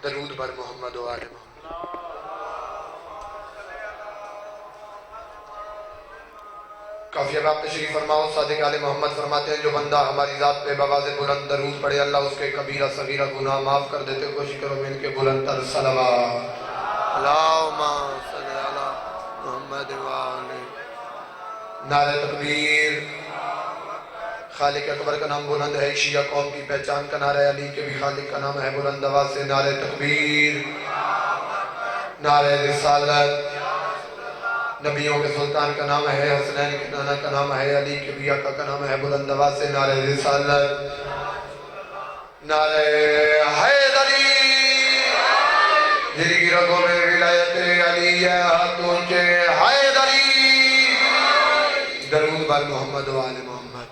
درود بر محمد و آل محمد۔ کافی اب آپ تشریف فرماؤ۔ صادق آل محمد فرماتے ہیں جو بندہ ہماری ذات پہ بآواز بلند درود پڑھے اللہ اس کے کبیرہ صغیرہ گناہ معاف کر دیتے۔ کوشش کرو مل کے بلند تر صلوات۔ اللہم صلی علی محمد و آل۔ نعرہ تکبیر۔ خالق اکبر کا نام بلند ہے، شیعہ قوم کی پہچان کا نعرہ علی کے بھی خالق کا نام ہے بلند آواز سے نعرہ تکبیر، نعرہ رسالت۔ نبیوں کے سلطان کا نام ہے، حسنین کے نانا کا نام ہے، علی کے بھی آقا کا نام ہے بلند آواز سے نعرہ رسالت، نعرہ حیدری۔ جن کی رگوں میں ولایت علی ہے ہاتھ اونچے حیدری۔ درود بر محمد و آل محمد۔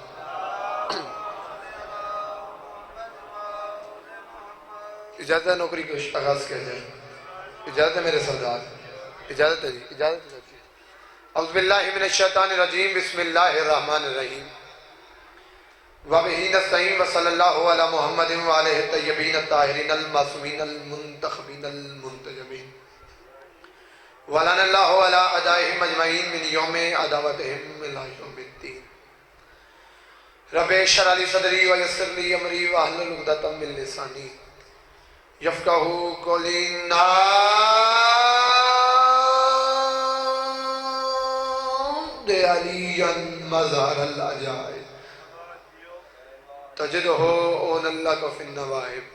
اجازت ہے نوکری کو آغاز کیا جائے؟ اجازت ہے میرے سردار؟ اجازت ہے جی، اجازت ہے۔ اعوذ باللہ من الشیطان الرجیم، بسم اللہ الرحمن الرحیم۔ وَبِهِ نَسْتَعِينُ وَصَلَّى اللَّهُ عَلَى مُحَمَّدٍ وَآلِهِ الطَّيِّبِينَ الطَّاهِرِينَ الْمَعْصُومِينَ الْمُنْتَخَبِينَ الْمُنْتَجَبِينَ وَلَعَنَ اللَّهُ عَلَىٰ أَعْدَائِهِمْ أَجْمَعِينَ مِنْ يَوْمِ عَدَاوَتِهِمْ إِلَىٰ يَوْمِ الدِّينِ۔ رَبِّ اشْرَحْ لِي صَدْرِي وَيَسِّرْ لِي أَمْرِي وَاحْلُلْ عُقْدَةً مِّن لِّسَانِي يَفْقَهُوا قَوْلِي۔ علی مظہر العجائب تجدہ اون اللہ کو فی النوائب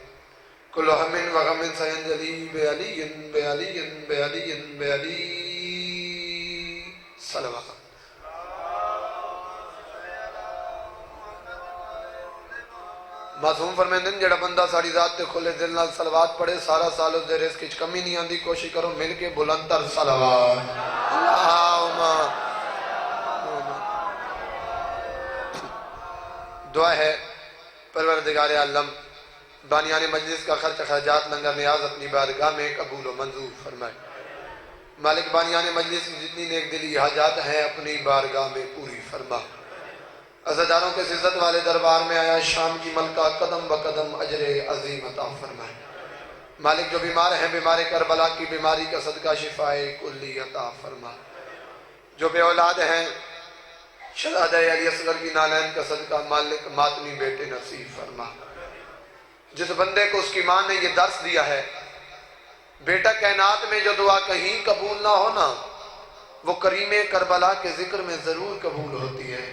کل ہم وغم سینجلی بعلی بعلی بعلی بعلی صلوات۔ معصوم فرمیندن جڑا بندہ ساری ذات تے کھولے دل نال صلوات پڑھے سارا سال اس دے رزق وچ کمی نہیں آندی۔ کوشش کرو مل کے بلند تر صلوات۔ اللہم دعا ہے پروردگار عالم بانیان مجلس کا خرچ خرجات لنگر نیاز اپنی بارگاہ میں قبول و منظور فرمائے۔ مالک بانیان مجلس میں جتنی نیک دلی حاجات ہیں اپنی بارگاہ میں پوری فرما۔ عزاداروں کے عزت والے دربار میں آیا شام کی ملکہ قدم بقدم اجر عظیم عطا فرمائے۔ مالک جو بیمار ہیں بیمار کربلا کی بیماری کا صدقہ شفائے کلی عطا فرما۔ جو بے اولاد ہیں شہزادہ علی اصغر کی نالین کا صدقہ مالک ماتمی بیٹے نصیب فرما۔ جس بندے کو اس کی ماں نے یہ درس دیا ہے بیٹا کائنات میں جو دعا کہیں قبول نہ ہونا وہ کریم کربلا کے ذکر میں ضرور قبول ہوتی ہے،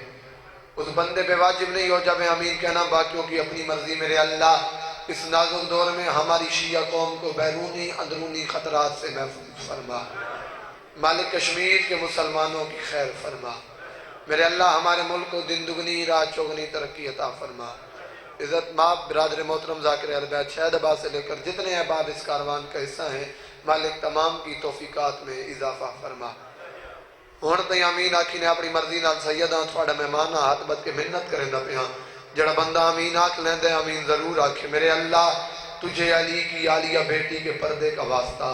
اس بندے پہ واجب نہیں ہو جب امین کہنا باقیوں کی اپنی مرضی۔ میرے اللہ اس نازک دور میں ہماری شیعہ قوم کو بیرونی اندرونی خطرات سے محفوظ فرما۔ مالک کشمیر کے مسلمانوں کی خیر فرما۔ میرے اللہ ہمارے ملک کو دن دگنی رات چوگنی ترقی عطا فرما۔ عزت ماب برادر محترم ذاکر اہل بیت شہد عباس سے لے کر جتنے احباب اس کاروان کا حصہ ہیں مالک تمام کی توفیقات میں اضافہ فرما۔ ہون تھی امین آکھی نے اپنی مرضی نال سیداں تھوڑا مہمان ہاتھ بد کے منت کریں دا پیاں جڑا بندہ امین آکھ لیندے امین ضرور آکھے۔ میرے اللہ تجھے علی کی عالیہ بیٹی کے پردے کا واسطہ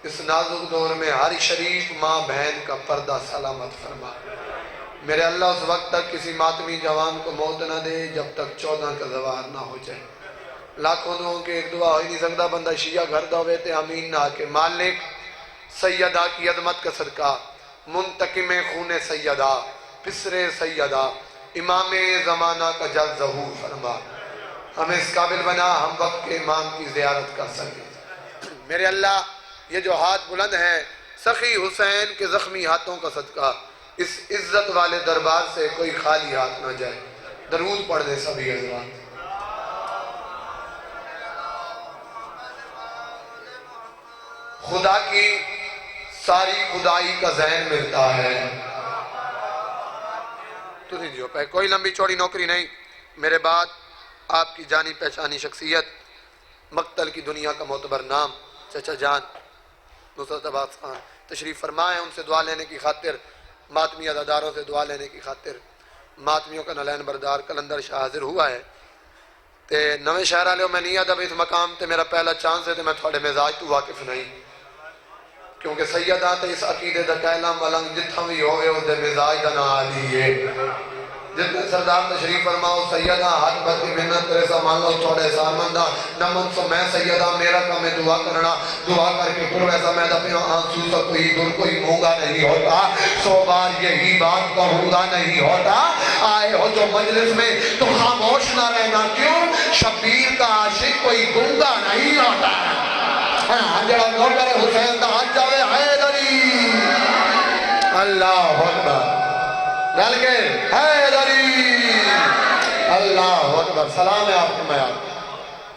اس نازک دور میں ہر شریف ماں بہن کا پردہ سلامت فرما۔ میرے اللہ اس وقت تک کسی ماتمی جوان کو موت نہ دے جب تک 14 کا زوار نہ ہو جائے۔ لاکھوں دعاؤں کے ایک دعا ہو ہی نہیں سکتا بندہ شیعہ گھر دا ہوئے تے امین نہ آکے۔ مالک سیدہ کی عظمت کا صدقہ منتقم خون سیدہ پسر سیدہ امام زمانہ کا جل ظہور فرما۔ ہمیں اس قابل بنا ہم وقت کے امام کی زیارت کر سکیں۔ میرے اللہ یہ جو ہاتھ بلند ہیں سخی حسین کے زخمی ہاتھوں کا صدقہ اس عزت والے دربار سے کوئی خالی ہاتھ نہ جائے۔ درود پڑھ دے سبھی حضرات۔ خدا کی ساری خدائی کا ذہن ملتا ہے۔ تو نہیں جو پہ کوئی لمبی چوڑی نوکری نہیں، میرے بعد آپ کی جانی پہچانی شخصیت مقتل کی دنیا کا معتبر نام چچا جان نصرت عباس خان تشریف فرمائے۔ ان سے دعا لینے کی خاطر ماتمی عزاداروں سے دعا لینے کی خاطر ماتمیوں کا نلین بردار کلندر شاہ حاضر ہوا ہے تے نویں شہر والے میں نہیں آدھا اس مقام تے میرا پہلا چانس ہے تے میں تھوڑے مزاج تو واقف نہیں کیونکہ سیدہ تے اس عقیدے دا کہلا ملنگ جتھا بھی ہوئے اس دے مزاج دا نا علی ہے۔ جتنے سردار تشریف فرماؤ سیدہ ہاتھ بھر کی محنت کرے سا مان لو تھوڑے سار مندہ نمن سو میں سیدہ میرا کام ہے دعا کرنا دعا کر کے پھر ویسا میں دفعہ آنسو سا کوئی دور کوئی مونگا نہیں ہوتا 100 بار یہی بات کہوں گا نہیں ہوتا آئے ہو جو مجلس میں تو خاموش نہ رہنا کیوں شبیر کا عاشق کوئی گنگا نہیں ہوتا جڑا نوکر حسین دا حج جاوے حیدری اللہ اکبر ڈال کے حیدری اللہ اکبر سلام ہے آپ کے میار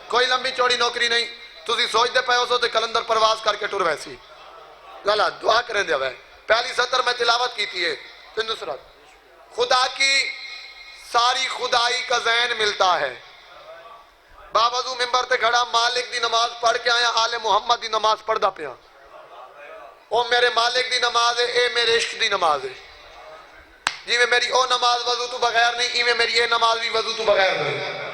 کوئی لمبی چوڑی نوکری نہیں تُسی سوچ دے پائے ہو سو تے کلندر پرواز کر کے ٹور ویسی لالا دعا کریں دے ہوئے پہلی سطر میں تلاوت کی تھی پھر نصرت خدا کی ساری خدائی کا ذہن ملتا ہے بابضو ممبر تے کھڑا مالک دی نماز پڑھ کے آیا آل محمد دی نماز پڑھ دا پیا او میرے مالک دی نماز ہے اے میرے عشق دی نماز ہے جی میں میری او نماز وضو تو بغیر نہیں ای میں میری اے نماز بھی وضو تو بغیر نہیں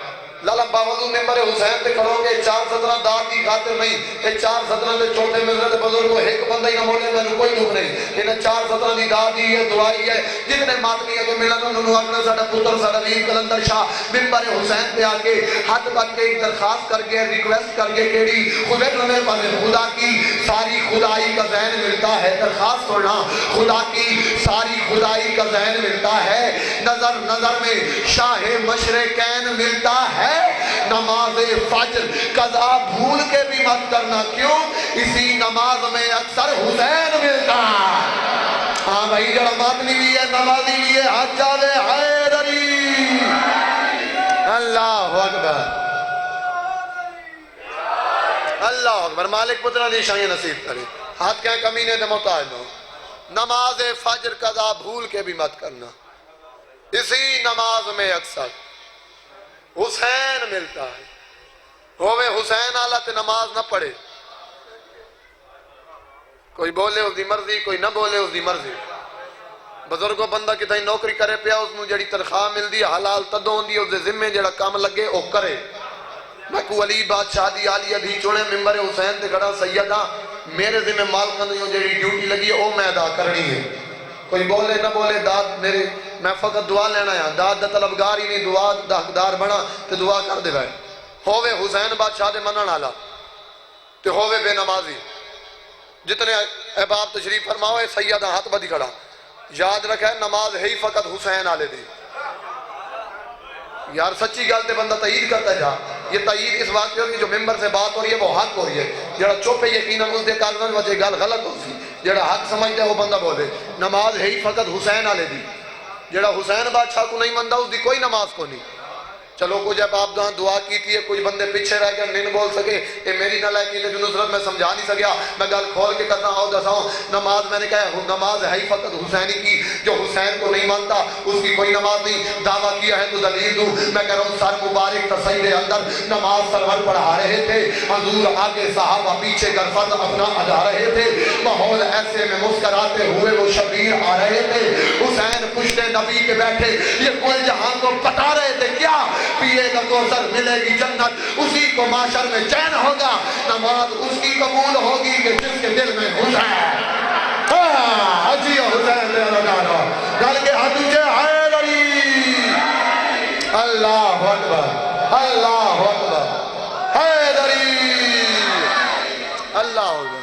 لالا باوضو ممبر حسین تے کھڑو گے 4 سطرہ داد کی خاطر نہیں یہ 4 سطرہ دے چھوٹے مزرد بزرگ کو ایک بندہ ہی نہ بولے میں نے کوئی دکھ نہیں انہیں 4 سطرہ دی داد دی ہے دعائی ہے جتنے ماتمی ہے کہ ملن انہوں اپنا ساڑھا پتر ساڑھا ویر کلندر شاہ ممبر حسین پہ آکے ہاتھ بات کے ایک درخواست کر کے ریکویسٹ کر کے کیڑی خودے نمیر پانے خدا کی ساری خدائی کا ذہن ملتا ہے درخواست کرنا خدا کی ساری خدائی کا ذہن ملتا ہے نظر نظر میں شاہ مشرقین ملتا ہے نماز فجر قضا بھول کے بھی مت کرنا کیوں اسی نماز میں اکثر حسین ملتا ہاں بھائی جڑا ماتنی بھی ہے نمازی بھی ہے حجاب حیدری اللہ اکبر اللہ اکبر مالک پترہ دی شاہی نصیب کرے ہاتھ کہیں کمینے دے محتاج نو نماز فجر قضا بھول کے بھی مت کرنا اسی نماز میں اکثر حسین ملتا ہے ہوئے حسین آلہ تے نماز نہ پڑھے کوئی بولے اس دی مرضی کوئی نہ بولے اس دی مرضی بزرگوں بندہ کتائی نوکری کرے پیا اس نو جڑی تنخواہ مل دی حلال تدون دی اس دے ذمے جڑا کام لگے او کرے میں کو علی بادشاہ دی آلیہ بھی چوڑے ممبر حسین تے کھڑا سیدہ میرے ذمے مال کندیوں جڑی ڈیوٹی لگی ہے او میں ادا کرنی ہے کوئی بولے نہ بولے داد میرے میں فقط دعا لینا ہے داد دا طلبگار ہی نہیں دعا دا حقدار بنا تے دعا کر دے بھائی ہووے حسین بادشاہ دے منن آلا تے ہووے بے نمازی جتنے احباب تشریف فرماؤ ہے سیدہ ہاتھ بدی کھڑا یاد رکھے نماز ہے ہی فقط حسین آلے دی یار سچی گل تے بندہ تائید کرتا جا یہ تائید اس بات کی جو ممبر سے بات ہو رہی ہے وہ حق ہو رہی ہے جڑا چوپے یقیناً اس دے کالون وجہ گل غلط ہو سی جڑا حق سمجھتے وہ بندہ بولے نماز ہے ہی فقط حسین آلے دی جڑا حسین بادشاہ کو نہیں مندہ اس دی کوئی نماز کو نہیں چلو کچھ اب آپ دعا کی تھی کچھ بندے پیچھے رہ گئے نہیں بول سکے یہ میری نہ لائے کی تھی جو نصرت میں سمجھا نہیں سکیا میں گل کھول کے کرتا ہوں دساؤں نماز میں نے کہا نماز ہے ہی فقط حسینی کی جو حسین کو نہیں مانتا اس کی کوئی نماز نہیں دعویٰ کیا ہے تو دلیل دوں میں کہہ رہا ہوں سر مبارک تصحیح اندر نماز سرور پڑھا رہے تھے حضور آگے صحابہ پیچھے گرفت اپنا ادا رہے تھے ماحول ایسے میں مسکراتے ہوئے وہ شبیر آ رہے تھے حسین پشت نبی کے بیٹھے یہ کل جہان کو بتا رہے تھے کیا پیے گا کوثر ملے گی جنت اسی کو معاشر میں چین ہوگا نماز اس کی قبول ہوگی کہ جس کے دل میں حسین حجی حسین لے لگانا گل کے حدیث حیدری اللہ اکبر اللہ اکبر حیدری اللہ اکبر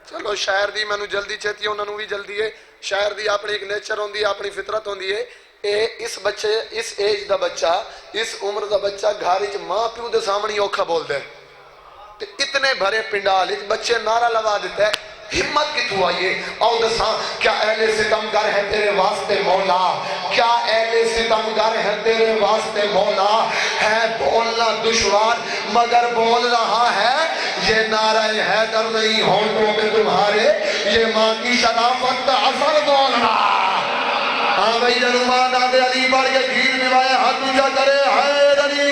چلو شاعر دی میں نو جلدی چیتی انہوں نے بھی جلدی ہے شاعر دی اپنی ایک نیچر ہوندی ہے اپنی فطرت ہوندی ہے اس بچے اس ایج دا بچہ اس عمر دا بچہ گھاری چ ماں پیو دے سامنے اوکھا بول دے تے اتنے بھرے پنڈال اس بچے نعرہ لگا دیتا ہے ہمت کتوں آئیے او دساں کیا اہل ستمگر ہے تیرے واسطے مولا کیا اہل ستمگر ہے تیرے واسطے مولا ہے بولنا دشوار مگر بول رہا ہے یہ نعرہ حیدر نہیں ہونٹوں میں تمہارے یہ ماں کی شرافت کا اثر بولنا ہاں بھائی جنوبان دادے علی بڑھ کے گھیر نوائے ہاتھ اونچا کرے حیدری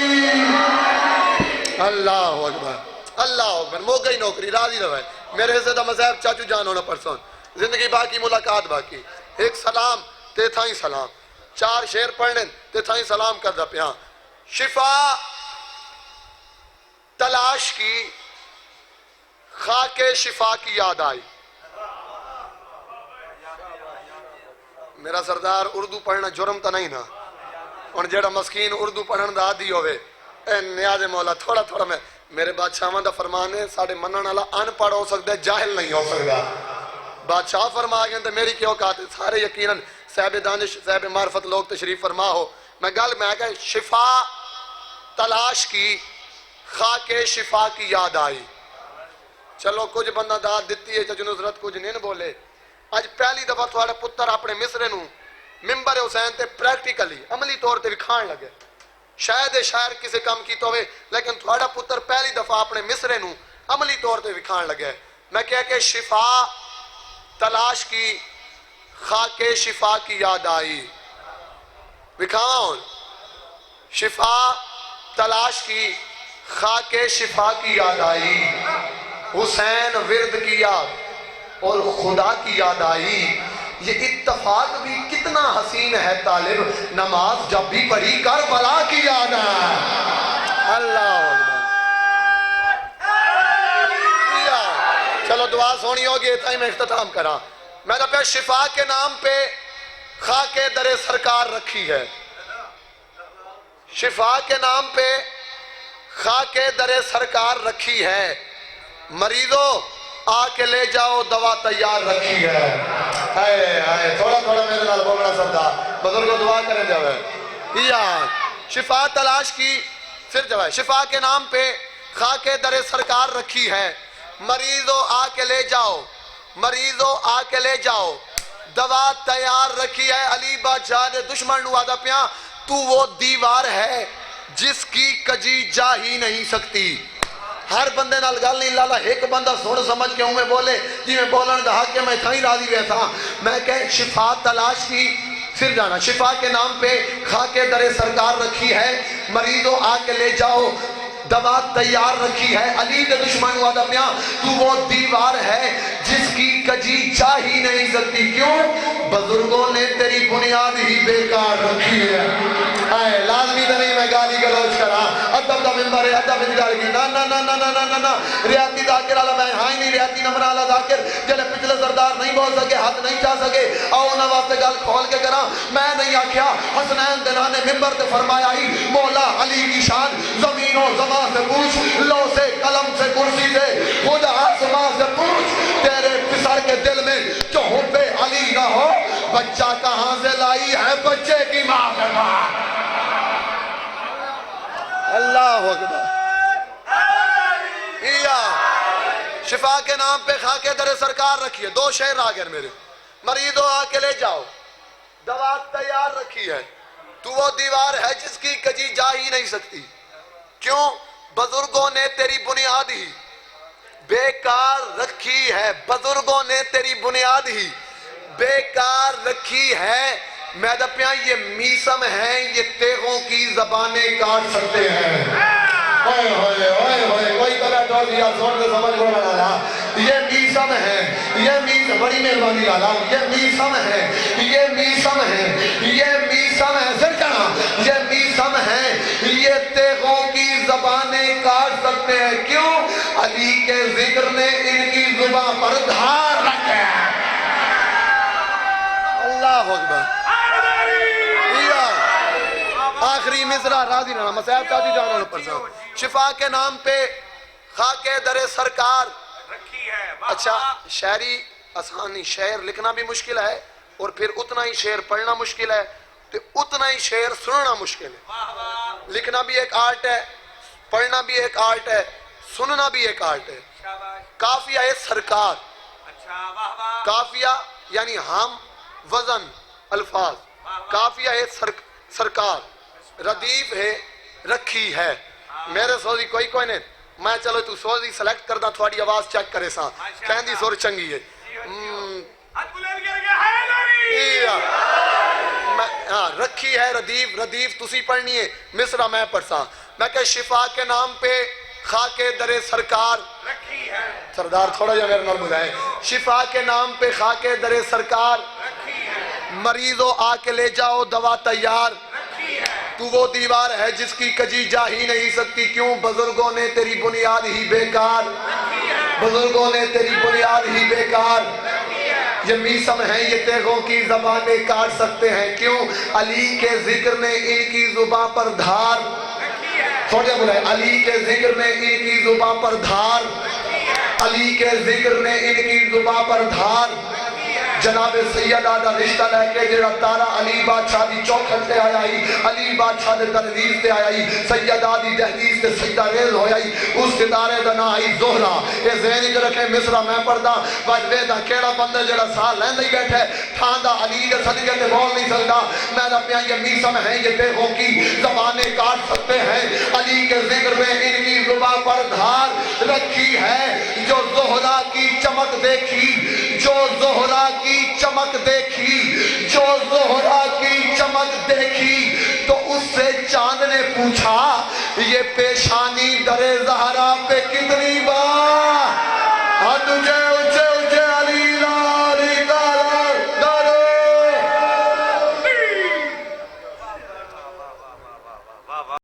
اللہ اکبر اللہ اکبر موقع ہی نوکری راضی روائے میرے حصے دا مذہب چاچو جان ہونا پرسون زندگی باقی ملاقات باقی ایک سلام تے تھائیں سلام 4 شعر پڑھنے تے تھائیں سلام کر دا پیاں شفا تلاش کی خاک شفا کی یاد آئی میرا سردار اردو پڑھنا جرم تو نہیں نا؟ اور جیڑا مسکین اردو پڑھن دا عادی ہوئے اے نیاز مولا تھوڑا تھوڑا میں میرے بادشاہاں دا فرمان ہے ساڑھے منن والا ان پڑھ ہو سکتا ہے جاہل نہیں ہو سکتا بادشاہ فرما گئے تو میری کیوں کہتے سارے یقیناً صاحب دانش صاحب معرفت لوگ تشریف فرما ہو میں گل میں کہ شفا تلاش کی خاک شفا کی یاد آئی چلو کچھ بندہ داد دیتی ہے چچ نصرت کچھ نہیں بولے آج پہلی دفعہ تھوڑا پتر اپنے مصرے نو ممبر حسین تے پریکٹیکلی عملی طور تے بھی کھان لگے شاید شاعر کسی کام کی تو ہوئے لیکن تھوڑا پتر پہلی دفعہ اپنے مصرے نو عملی طور تے بھی کھان لگے میں کہہ کہ شفا تلاش کی خاک شفا کی یاد آئی وکھاؤں شفا تلاش کی خاک شفا کی یاد آئی حسین ورد کیا اور خدا کی یاد آئی یہ اتفاق بھی کتنا حسین ہے طالب نماز جب بھی پڑھی کربلا کی یاد آئی اللہ اکبر چلو دعا سونی ہوگی اتنا ہی میں اختتام کرا میں نے پہ شفا کے نام پہ خاک در سرکار رکھی ہے شفا کے نام پہ خاک در سرکار رکھی ہے مریضوں آ کے لے جاؤ دوا تیار رکھی ہے تھوڑا تھوڑا میرے نال بولنا سردار بزرگوں دعا کریں جاوے شفا تلاش کی پھر جاوے شفا کے نام پہ خاک در سرکار رکھی ہے مریضوں آ کے لے جاؤ مریضوں آ کے لے جاؤ دوا تیار رکھی ہے علی بادشاہ نے دشمن نوادہ پیاں تو وہ دیوار ہے جس کی کجی جا ہی نہیں سکتی ہر بندے نال گل نہیں لالا ایک بندہ سن سمجھ کے ہوں میں بولے جی میں بولن دا حق کہ میں تھا ہی راضی ہوئے تھا میں کہ شفا تلاش کی پھر جانا شفا کے نام پہ خاک در سرکار رکھی ہے مریضوں آ کے لے جاؤ دوا تیار رکھی ہے علی دے دشمن وعدہ میاں تو وہ دیوار ہے جس کی کجی جا ہی نہیں سکتی کیوں بزرگوں نے تیری بنیاد ہی بیکار رکھی ہے اے لازمی تو نہیں میں گالی گلوچ کرا ادب دا ممبر ہے ادب انگار کی نا نا نا نا نا نا نا نا ریاتی ذاکر علا میں ہائی نہیں ریاتی نمبر علا ذاکر جلے پچھلے سردار نہیں بول سکے حد نہیں چاہ سکے آؤ نہ واسطے گل کھول کے کرا میں نہیں آکھیا حسنین دنانے ممبر تے فرمایا ہی مولا علی کی شان زمین و زمان سے پوچھ لو سے قلم سے کرسی سے خود آسمان سے پوچھ تیرے پسر کے دل میں جو حب علی نہ ہو بچہ کہاں سے لائی ہے بچے کی ماں سے ماں اللہ اکبر شفا کے نام پہ خاک در سرکار رکھی ہے دو شعر آگے میرے مریضوں آ کے لے جاؤ دوا تیار رکھی ہے تو وہ دیوار ہے جس کی کجی جا ہی نہیں سکتی کیوں بزرگوں نے تیری بنیاد ہی بیکار رکھی ہے بزرگوں نے تیری بنیاد ہی بیکار رکھی ہے میں دپیاں یہ میسم ہیں یہ تیغوں کی زبانیں کاٹ سکتے ہیں ہوئے ہوئے ہوئے ہوئے کوئی طرح تو دیا سوڑ کے سمجھ بولا لالا یہ میسم ہے یہ میسم بڑی مہربانی لالا یہ میسم ہے یہ میسم ہے یہ میسم ہے سر کہنا یہ میسم ہے یہ تیغوں کی زبانیں کاٹ سکتے ہیں کیوں علی کے ذکر نے ان کی زبان پر دھار رکھا ہے اللہ اکبر آخری مصرع راضی رہنا مسائب چاہتی جانا پر شفا کے نام پہ خاک در سرکار اچھا شاعری آسانی شعر لکھنا بھی مشکل ہے اور پھر اتنا ہی شعر پڑھنا مشکل ہے تو اتنا ہی شعر سننا مشکل ہے لکھنا بھی ایک آرٹ ہے پڑھنا بھی ایک آرٹ ہے سننا بھی ایک آرٹ ہے کافیہ ہے سرکار کافیہ یعنی ہم وزن الفاظ کافیہ ہے سرکار ردیف ہے رکھی ہے میرے سوزی کوئی نہیں میں چلو تو سوزی سلیکٹ کردہ تھوڑی آواز چیک کرے ساں کہندی سور چنگی ہے رکھی ہے ردیف تسی پڑھنی ہے مصرع میں پڑھساں میں کہ شفا کے نام پہ خاک در سرکار رکھی ہے سردار تھوڑا جا میرے نال بجائے شفا کے نام پہ خاک در سرکار رکھی ہے مریضوں آ کے لے جاؤ دوا تیار رکھی ہے تو وہ دیوار ہے جس کی کجی جا ہی نہیں سکتی کیوں بزرگوں نے تیری بنیاد ہی بیکار رکھی ہے بزرگوں نے تیری بنیاد ہی بیکار رکھی ہے یہ میسم ہیں، یہ تیغوں کی زبانیں کاٹ سکتے ہیں، کیوں؟ علی کے ذکر نے ان کی زباں پر دھار، تھوڑے بولے، علی کے ذکر نے ان کی زباں پر دھار، علی کے ذکر نے ان کی زباں پر دھار۔ جناب سیدہ دا رشتہ لے کے جڑا تارا علی بادشاہ دی چوکھٹ تے آیا ہی، علی بادشاہ دے دہلیز تے آیا ہی، سیدہ دی دہلیز تے سجدہ ریز ہویا ہی، اس ستارے دا نام آئی زہرا۔ یہ ذہن وچ رکھے، مصرع میں پڑھدا وجوے دا کیڑا بندہ جڑا سال لیندے ہی بیٹھے تھاندا علی دے صدقے تے بول نہیں سکدا۔ میں اپنے یہ میسم ہیں، یہ تیغوں کی زبانیں کاٹ سکتے ہیں، علی کے ذکر میں ان کی زبان پر دھار رکھی ہے۔ جو زہرا کی چمک دیکھی، جو زہرا کی چمک دیکھی، جو زہرا کی چمک دیکھی، تو اس سے چاند نے پوچھا یہ پیشانی در زہرا پہ کتنی بار؟ اور تجھے